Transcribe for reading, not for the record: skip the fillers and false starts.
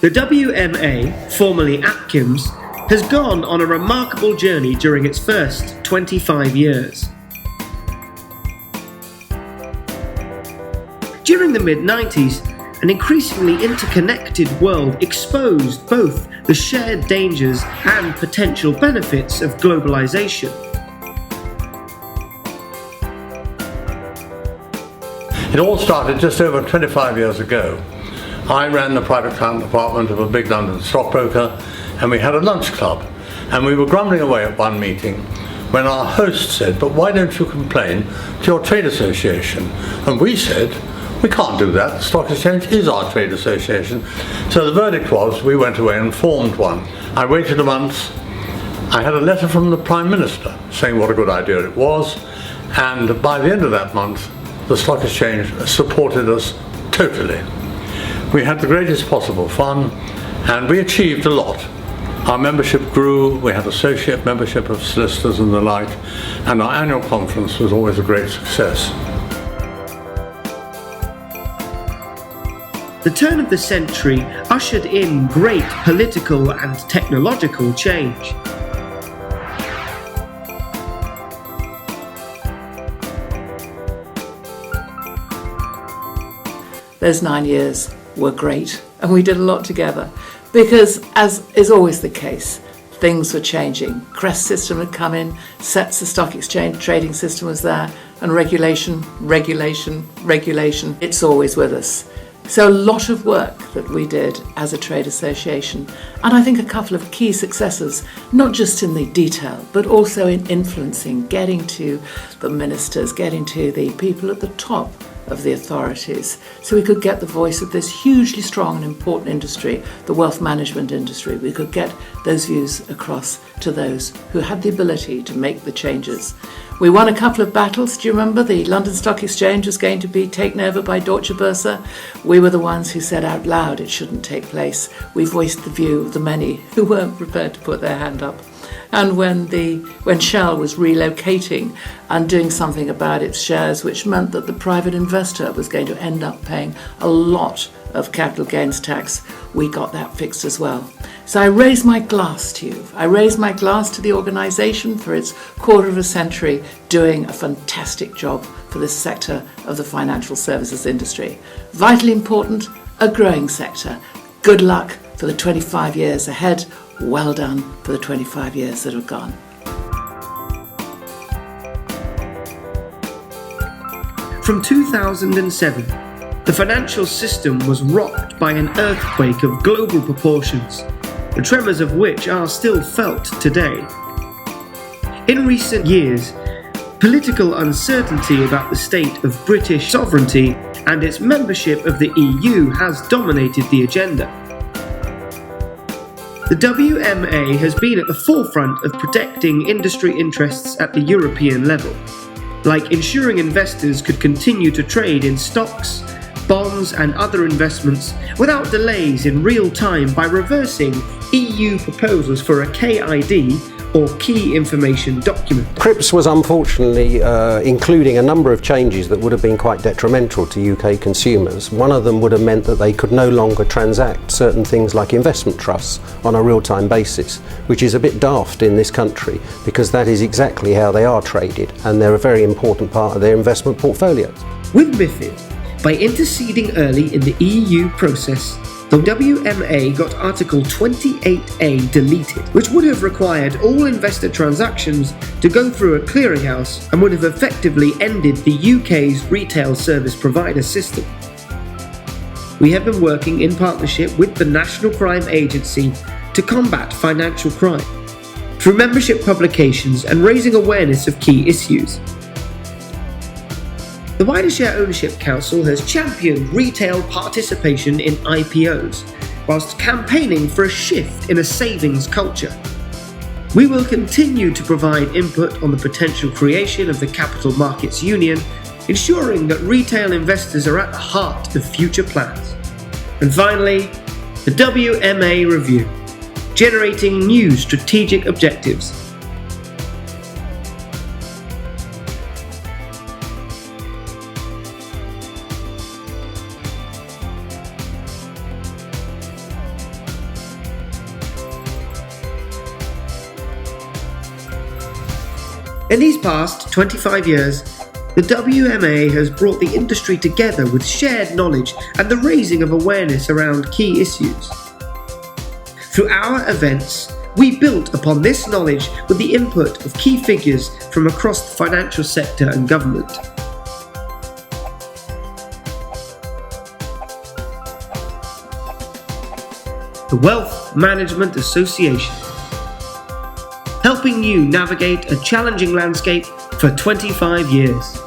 The WMA, formerly Atkins, has gone on a remarkable journey during its first 25 years. During the mid-90s, an increasingly interconnected world exposed both the shared dangers and potential benefits of globalization. It all started just over 25 years ago. I ran the private client department of a big London stockbroker, and we had a lunch club. And we were grumbling away at one meeting when our host said, "But why don't you complain to your trade association?" And we said, "We can't do that. The Stock Exchange is our trade association." So the verdict was we went away and formed one. I waited a month. I had a letter from the Prime Minister saying what a good idea it was. And by the end of that month, the Stock Exchange supported us totally. We had the greatest possible fun, and we achieved a lot. Our membership grew, we had associate membership of solicitors and the like, and our annual conference was always a great success. The turn of the century ushered in great political and technological change. Those 9 years were great, and we did a lot together because, as is always the case, things were changing. CREST system had come in, SETS, the stock exchange trading system, was there, and regulation. It's always with us. So a lot of work that we did as a trade association, and I think a couple of key successes, not just in the detail, but also in influencing, getting to the ministers, getting to the people at the top of the authorities, so we could get the voice of this hugely strong and important industry, the wealth management industry. We could get those views across to those who had the ability to make the changes. We won a couple of battles. Do you remember the London Stock Exchange was going to be taken over by Deutsche Börse? We were the ones who said out loud it shouldn't take place. We voiced the view of the many who weren't prepared to put their hand up. And when Shell was relocating and doing something about its shares, which meant that the private investor was going to end up paying a lot of capital gains tax, we got that fixed as well. So I raise my glass to you. I raise my glass to the organisation for its quarter of a century doing a fantastic job for this sector of the financial services industry. Vitally important, a growing sector. Good luck for the 25 years ahead. Well done for the 25 years that have gone. From 2007, the financial system was rocked by an earthquake of global proportions, the tremors of which are still felt today. In recent years, political uncertainty about the state of British sovereignty and its membership of the EU has dominated the agenda. The WMA has been at the forefront of protecting industry interests at the European level, like ensuring investors could continue to trade in stocks, bonds and other investments without delays in real time by reversing EU proposals for a KID or Key Information Document. CRIPS was unfortunately including a number of changes that would have been quite detrimental to UK consumers. One of them would have meant that they could no longer transact certain things like investment trusts on a real-time basis, which is a bit daft in this country because that is exactly how they are traded and they're a very important part of their investment portfolios. With MiFID, by interceding early in the EU process, the WMA got Article 28A deleted, which would have required all investor transactions to go through a clearinghouse and would have effectively ended the UK's retail service provider system. We have been working in partnership with the National Crime Agency to combat financial crime through membership publications and raising awareness of key issues. The Wider Share Ownership Council has championed retail participation in IPOs, whilst campaigning for a shift in a savings culture. We will continue to provide input on the potential creation of the Capital Markets Union, ensuring that retail investors are at the heart of future plans. And finally, the WMA Review, generating new strategic objectives. In these past 25 years, the WMA has brought the industry together with shared knowledge and the raising of awareness around key issues. Through our events, we built upon this knowledge with the input of key figures from across the financial sector and government. The Wealth Management Association, helping you navigate a challenging landscape for 25 years.